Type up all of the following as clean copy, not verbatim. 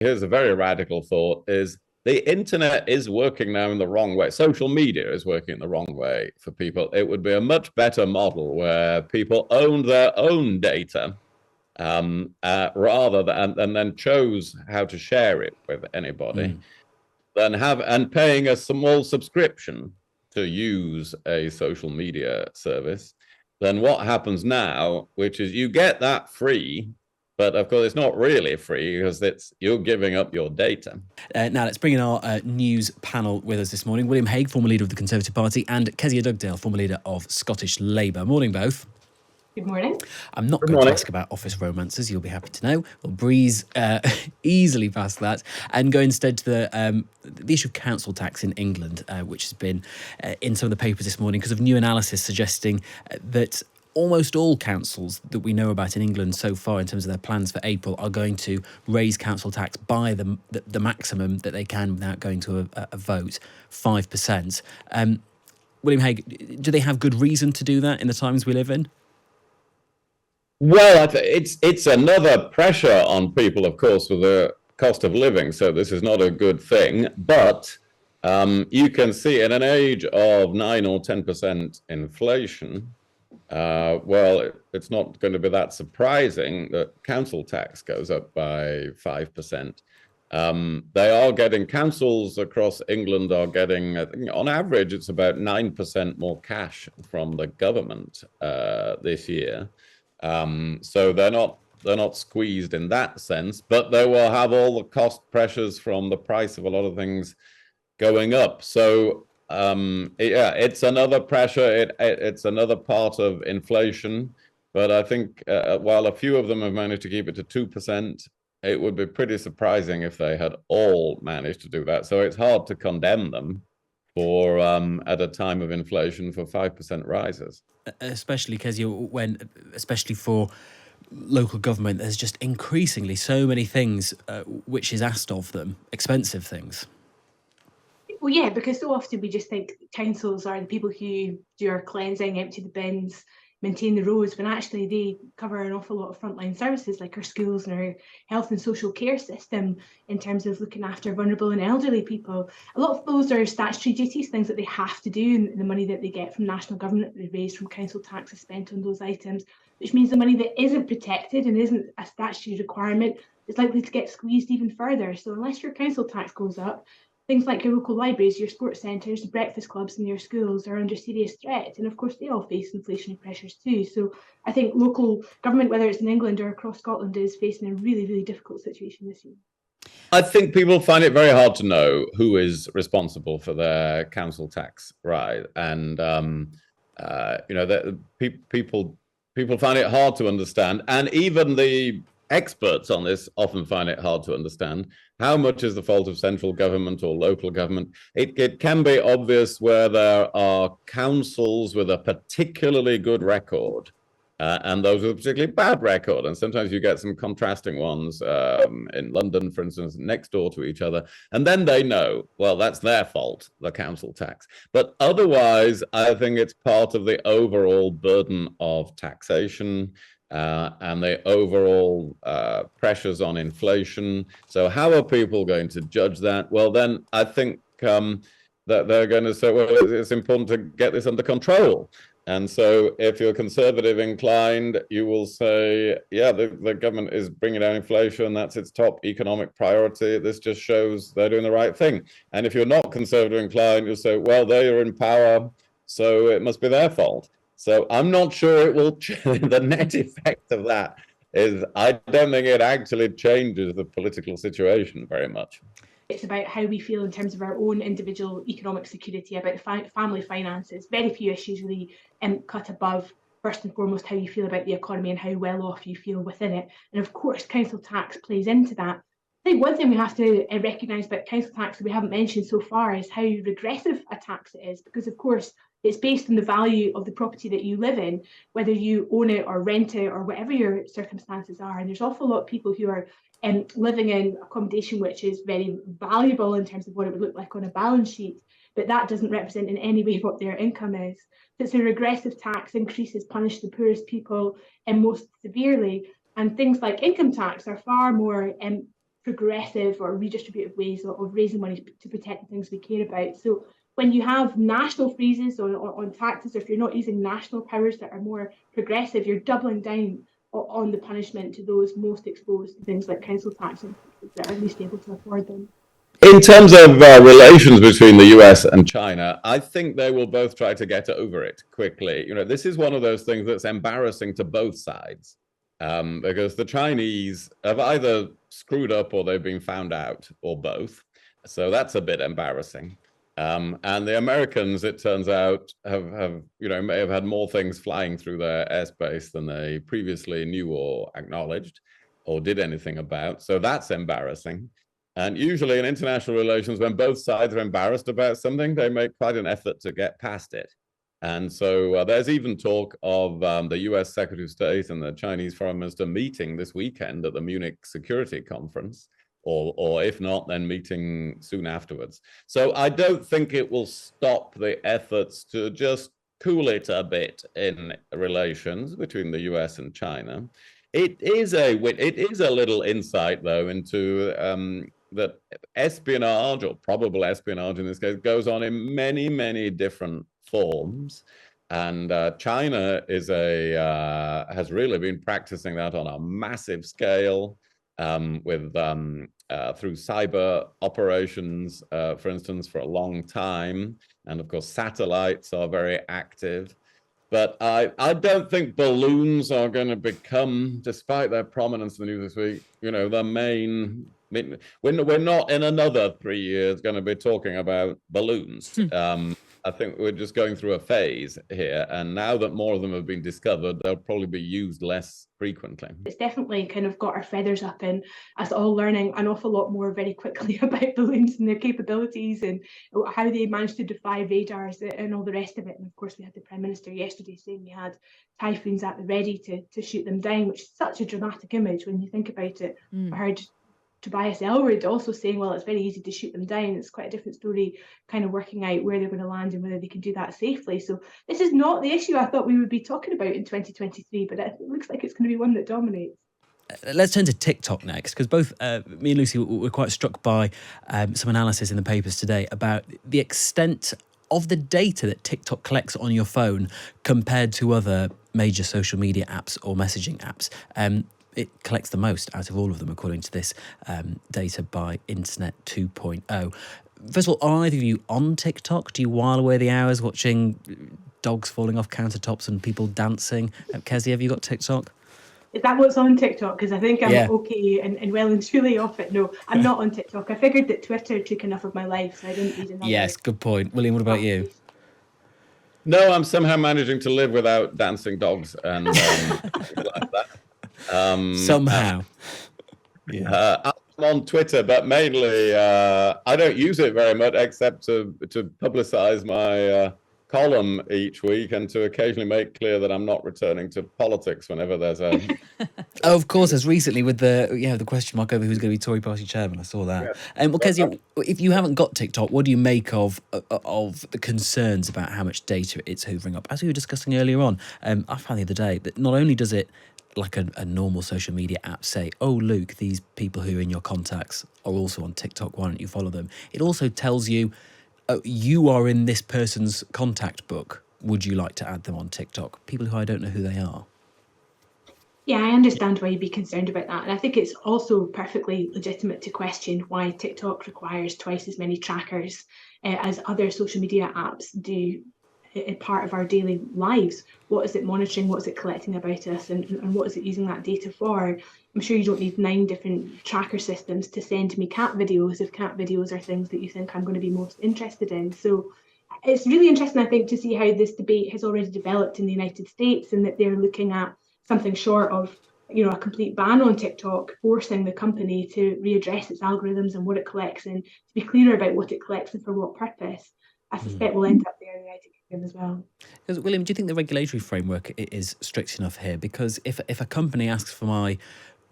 here's a very radical thought, is the internet is working now in the wrong way. Social media is working in the wrong way for people. It would be a much better model where people owned their own data rather than and then chose how to share it with anybody, than have and paying a small subscription to use a social media service. Then what happens now, which is you get that free, but of course, it's not really free because you're giving up your data. Now, let's bring in our news panel with us this morning. William Hague, former leader of the Conservative Party, and Kezia Dugdale, former leader of Scottish Labour. Morning, both. Good morning. I'm not going to ask about office romances, you'll be happy to know. We'll breeze easily past that and go instead to the issue of council tax in England, which has been in some of the papers this morning because of new analysis suggesting that almost all councils that we know about in England so far in terms of their plans for April are going to raise council tax by the maximum that they can without going to a vote, 5%. William Hague, do they have good reason to do that in the times we live in? Well, it's another pressure on people, of course, with the cost of living. So this is not a good thing. But you can see in an age of 9 or 10% inflation, it's not going to be that surprising that council tax goes up by 5%. Councils across England are getting, I think, on average, it's about 9% more cash from the government this year. So they're not squeezed in that sense, but they will have all the cost pressures from the price of a lot of things going up. So it's another pressure. It's another part of inflation. But I think while a few of them have managed to keep it to 2%, it would be pretty surprising if they had all managed to do that. So it's hard to condemn them for at a time of inflation for 5% rises. Especially because especially for local government, there's just increasingly so many things which is asked of them, expensive things. Well, yeah, because so often we just think councils are the people who do our cleansing, empty the bins, maintain the roads, when actually they cover an awful lot of frontline services like our schools and our health and social care system in terms of looking after vulnerable and elderly people. A lot of those are statutory duties, things that they have to do, and the money that they get from national government that they raise from council tax is spent on those items, which means the money that isn't protected and isn't a statutory requirement is likely to get squeezed even further. So unless your council tax goes up, things like your local libraries, your sports centres, breakfast clubs and your schools are under serious threat. And of course, they all face inflationary pressures too. So I think local government, whether it's in England or across Scotland, is facing a really, really difficult situation this year. I think people find it very hard to know who is responsible for their council tax rise. And, people find it hard to understand. And even the experts on this often find it hard to understand how much is the fault of central government or local government. It can be obvious where there are councils with a particularly good record and those with a particularly bad record. And sometimes you get some contrasting ones in London, for instance, next door to each other. And then they know, well, that's their fault, the council tax. But otherwise, I think it's part of the overall burden of taxation and the overall pressures on inflation. So how are people going to judge that? Well, then I think that they're going to say, well, it's important to get this under control. And so if you're conservative inclined, you will say, yeah, the government is bringing down inflation. That's its top economic priority. This just shows they're doing the right thing. And if you're not conservative inclined, you'll say, well, they are in power, so it must be their fault. So I'm not sure it will. The net effect of that is I don't think it actually changes the political situation very much. It's about how we feel in terms of our own individual economic security, about family finances. Very few issues really cut above, first and foremost, how you feel about the economy and how well off you feel within it. And of course, council tax plays into that. I think one thing we have to recognise about council tax that we haven't mentioned so far is how regressive a tax it is, because of course it's based on the value of the property that you live in, whether you own it or rent it or whatever your circumstances are. And there's an awful lot of people who are living in accommodation which is very valuable in terms of what it would look like on a balance sheet, but that doesn't represent in any way what their income is. So it's a regressive tax. Increases punish the poorest people most severely, and things like income tax are far more progressive or redistributive ways of raising money to protect the things we care about. So when you have national freezes on taxes, if you're not using national powers that are more progressive, you're doubling down on the punishment to those most exposed to things like council tax increases that are least able to afford them. In terms of relations between the US and China, I think they will both try to get over it quickly. You know, this is one of those things that's embarrassing to both sides, because the Chinese have either screwed up or they've been found out, or both. So that's a bit embarrassing. And the Americans, it turns out, have may have had more things flying through their airspace than they previously knew or acknowledged or did anything about. So that's embarrassing. And usually in international relations, when both sides are embarrassed about something, they make quite an effort to get past it. And so there's even talk of the US Secretary of State and the Chinese Foreign Minister meeting this weekend at the Munich Security Conference, or if not, then meeting soon afterwards. So I don't think it will stop the efforts to just cool it a bit in relations between the US and China. It is a little insight, though, into that espionage, or probable espionage in this case, goes on in many, many different forms. And China has really been practicing that on a massive scale, through cyber operations, for instance, for a long time. And of course, satellites are very active. But I don't think balloons are going to become, despite their prominence in the news this week, the main. We're not in another 3 years going to be talking about balloons. I think we're just going through a phase here. And now that more of them have been discovered, they'll probably be used less frequently. It's definitely kind of got our feathers up in us all learning an awful lot more very quickly about balloons and their capabilities and how they managed to defy radars and all the rest of it. And of course, we had the Prime Minister yesterday saying we had typhoons at the ready to shoot them down, which is such a dramatic image when you think about it. I heard Tobias Elwood also saying, well, it's very easy to shoot them down. It's quite a different story kind of working out where they're going to land and whether they can do that safely. So this is not the issue I thought we would be talking about in 2023, but it looks like it's going to be one that dominates. Let's turn to TikTok next, because both me and Lucy were quite struck by some analysis in the papers today about the extent of the data that TikTok collects on your phone compared to other major social media apps or messaging apps. It collects the most out of all of them, according to this data by Internet 2.0. First of all, are either of you on TikTok? Do you while away the hours watching dogs falling off countertops and people dancing? Kezia, have you got TikTok? Is that what's on TikTok? Because I think I'm okay and well and truly off it. No, I'm not on TikTok. I figured that Twitter took enough of my life, so I didn't need another. Yes, good point. William, what about you? No, I'm somehow managing to live without dancing dogs and things like that. Somehow. I'm on Twitter, but mainly I don't use it very much except to publicize my column each week and to occasionally make clear that I'm not returning to politics whenever there's a... Oh, of course, as recently with the question mark over who's going to be Tory party chairman. I saw that. Yeah. Well, Kezia, if you haven't got TikTok, what do you make of the concerns about how much data it's hoovering up? As we were discussing earlier on, I found the other day that not only does it, like a normal social media app, say, oh, Luke, these people who are in your contacts are also on TikTok, why don't you follow them? It also tells you, oh, you are in this person's contact book. Would you like to add them on TikTok? People who I don't know who they are. Yeah, I understand why you'd be concerned about that. And I think it's also perfectly legitimate to question why TikTok requires twice as many trackers as other social media apps do a part of our daily lives. What is it monitoring? What is it collecting about us? And what is it using that data for? I'm sure you don't need 9 different tracker systems to send me cat videos if cat videos are things that you think I'm going to be most interested in. So it's really interesting, I think, to see how this debate has already developed in the United States, and that they're looking at something short of a complete ban on TikTok, forcing the company to readdress its algorithms and what it collects, and to be clearer about what it collects and for what purpose. I suspect we'll end up there in the United Kingdom as well. William, do you think the regulatory framework is strict enough here? Because if a company asks for my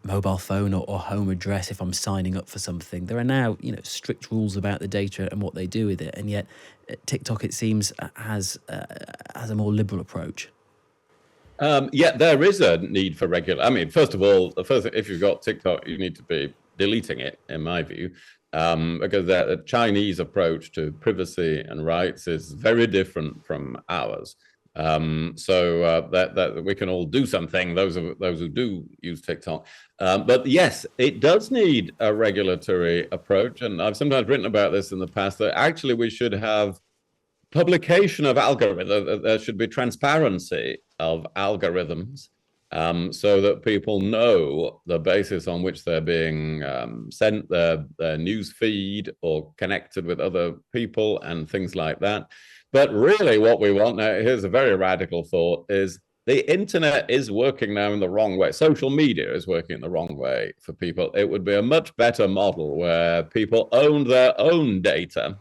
mobile phone or home address if I'm signing up for something, there are now strict rules about the data and what they do with it, and yet TikTok, it seems, has a more liberal approach. Yeah, there is a need for regular. I mean, first of all, if you've got TikTok, you need to be deleting it, in my view, because the Chinese approach to privacy and rights is very different from ours. So that we can all do something, those who do use TikTok. But yes, it does need a regulatory approach. And I've sometimes written about this in the past, that actually we should have publication of algorithms. There should be transparency of algorithms, so that people know the basis on which they're being sent their news feed or connected with other people and things like that. But really what we want now, here's a very radical thought, is the internet is working now in the wrong way. Social media is working in the wrong way for people. It would be a much better model where people owned their own data,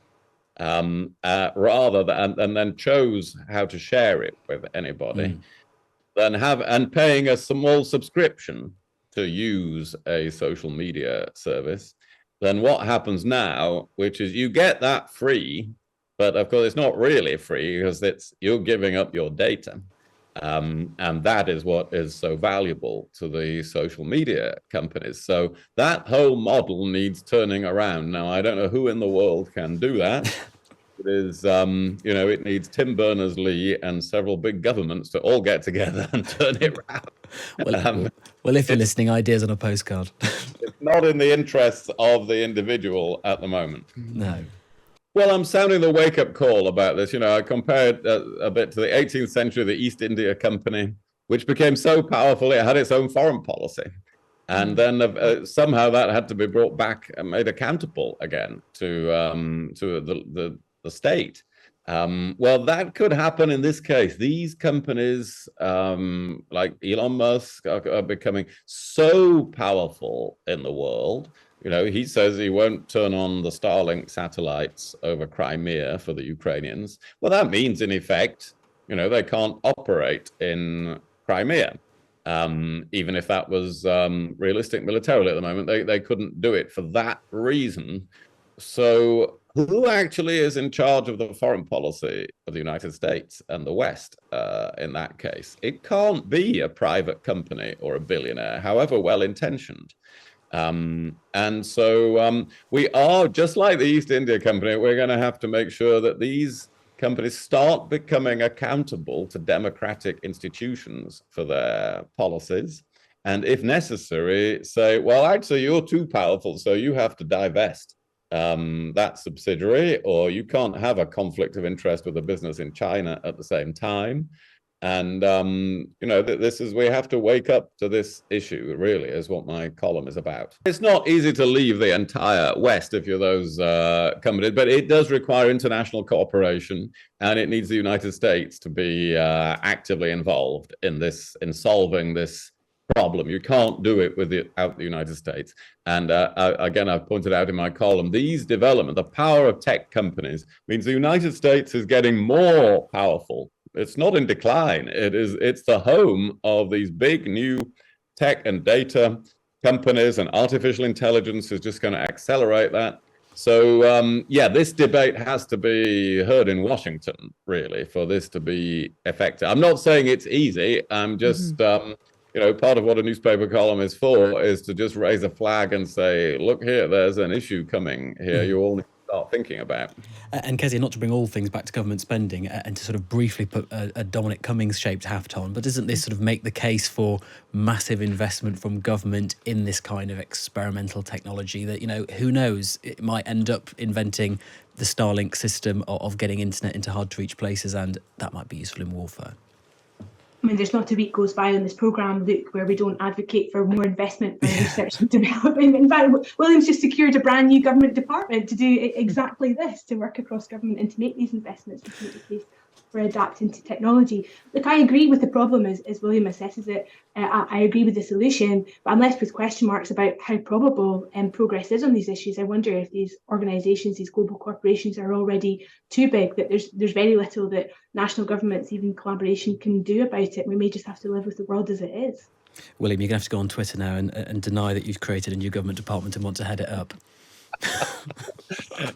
rather than and then chose how to share it with anybody, than paying a small subscription to use a social media service. Then what happens now, which is you get that free, but of course it's not really free, because you're giving up your data. And that is what is so valuable to the social media companies. So that whole model needs turning around. Now, I don't know who in the world can do that. It is, it needs Tim Berners-Lee and several big governments to all get together and turn it around. Well, if you're listening, ideas on a postcard. It's not in the interests of the individual at the moment. No. Well, I'm sounding the wake-up call about this. I compared a bit to the 18th century, the East India Company, which became so powerful it had its own foreign policy. And then somehow that had to be brought back and made accountable again to the state. Well, that could happen in this case. These companies, like Elon Musk, are becoming so powerful in the world. He says he won't turn on the Starlink satellites over Crimea for the Ukrainians. Well, that means, in effect, they can't operate in Crimea. Even if that was realistic militarily at the moment, they couldn't do it for that reason. So who actually is in charge of the foreign policy of the United States and the West in that case? It can't be a private company or a billionaire, however well-intentioned. And so we are, just like the East India Company, we're going to have to make sure that these companies start becoming accountable to democratic institutions for their policies. And if necessary, say, well, actually, you're too powerful, so you have to divest that subsidiary, or you can't have a conflict of interest with a business in China at the same time. And, we have to wake up to this issue, really, is what my column is about. It's not easy to leave the entire West if you're those companies, but it does require international cooperation, and it needs the United States to be actively involved in solving this problem. You can't do it without the United States. And again, I've pointed out in my column, these development, the power of tech companies means the United States is getting more powerful. It's not in decline. It's the home of these big new tech and data companies, and artificial intelligence is just going to accelerate that. So, this debate has to be heard in Washington, really, for this to be effective. I'm not saying it's easy. I'm just, part of what a newspaper column is for is to just raise a flag and say, look here, there's an issue coming here. You all need to start thinking about. And Kezia, not to bring all things back to government spending and to sort of briefly put a Dominic Cummings-shaped hat on, but doesn't this sort of make the case for massive investment from government in this kind of experimental technology that, who knows, it might end up inventing the Starlink system of getting internet into hard-to-reach places, and that might be useful in warfare? I mean, there's not a week goes by on this programme, Luke, where we don't advocate for more investment in research and development. In fact, William's just secured a brand new government department to do exactly this, to work across government and to make these investments and to make the case for adapting to technology. Look, I agree with the problem as William assesses it. I agree with the solution, but I'm left with question marks about how probable progress is on these issues. I wonder if these organisations, these global corporations, are already too big, that there's very little that national governments, even collaboration, can do about it. We may just have to live with the world as it is. William, you're going to have to go on Twitter now and deny that you've created a new government department and want to head it up.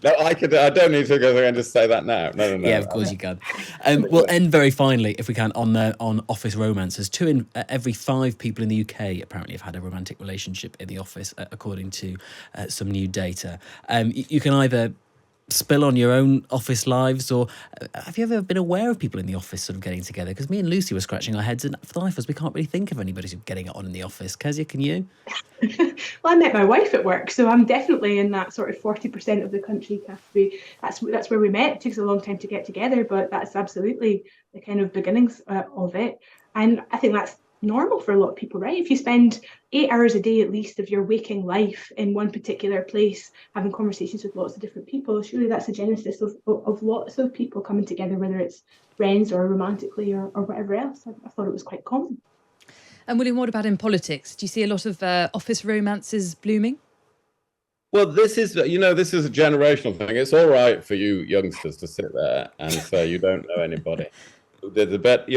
No, I don't need to go there and just say that now. No. Yeah, of course you can. We'll end very finally, if we can, on office romances. 2 in every 5 people in the UK apparently have had a romantic relationship in the office, according to some new data. You can either spill on your own office lives, or have you ever been aware of people in the office sort of getting together? Because me and Lucy were scratching our heads, and for the life of us, we can't really think of anybody getting it on in the office. Kezia, can you? Well, I met my wife at work, so I'm definitely in that sort of 40% of the country category. That's where we met. It takes a long time to get together, but that's absolutely the kind of beginnings of it. And I think that's normal for a lot of people, right? If you spend 8 hours a day at least of your waking life in one particular place, having conversations with lots of different people, surely that's the genesis of lots of people coming together, whether it's friends or romantically or whatever else. I thought it was quite common. And William, what about in politics? Do you see a lot of office romances blooming? Well, this is a generational thing. It's all right for you youngsters to sit there and say you don't know anybody. But,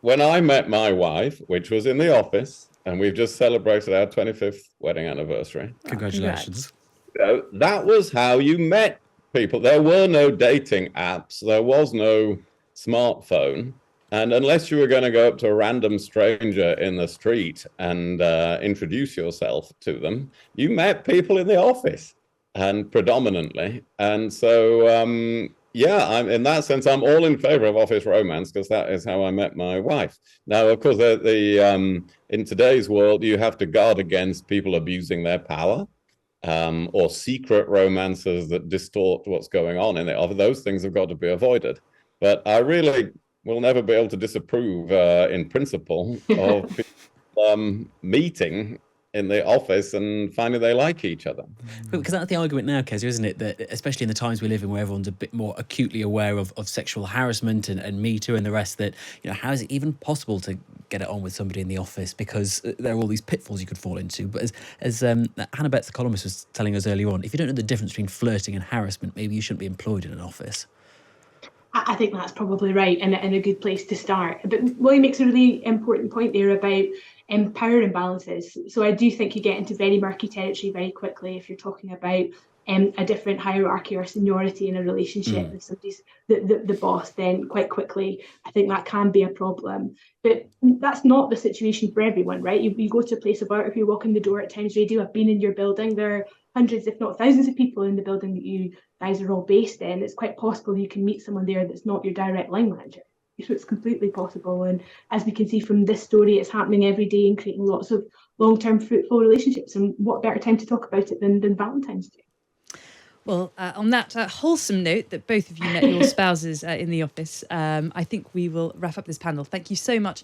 when I met my wife, which was in the office, and we've just celebrated our 25th wedding anniversary. Congratulations. That was how you met people. There were no dating apps. There was no smartphone. And unless you were going to go up to a random stranger in the street and introduce yourself to them, you met people in the office, and predominantly. And so, I'm in that sense, I'm all in favor of office romance, because that is how I met my wife. Now, of course, in today's world, you have to guard against people abusing their power, or secret romances that distort what's going on in the office. Those things have got to be avoided. But I really will never be able to disapprove, in principle, of people meeting in the office and finding they like each other. Because that's the argument now, Kezia, isn't it? That especially in the times we live in, where everyone's a bit more acutely aware of sexual harassment and Me Too and the rest, that, how is it even possible to get it on with somebody in the office? Because there are all these pitfalls you could fall into. But as Hannah Betts, the columnist, was telling us earlier on, if you don't know the difference between flirting and harassment, maybe you shouldn't be employed in an office. I think that's probably right, and a good place to start. But William makes a really important point there about power imbalances. So I do think you get into very murky territory very quickly if you're talking about a different hierarchy or seniority in a relationship. If somebody's the boss, then quite quickly I think that can be a problem. But that's not the situation for everyone, right? You go to a place of work, if you walk in the door at Times Radio, I've been in your building, there are hundreds, if not thousands of people in the building that you guys are all based in. It's quite possible you can meet someone there that's not your direct line manager. So it's completely possible. And as we can see from this story, it's happening every day and creating lots of long-term fruitful relationships. And what better time to talk about it than Valentine's Day? Well, on that wholesome note that both of you met your spouses in the office, I think we will wrap up this panel. Thank you so much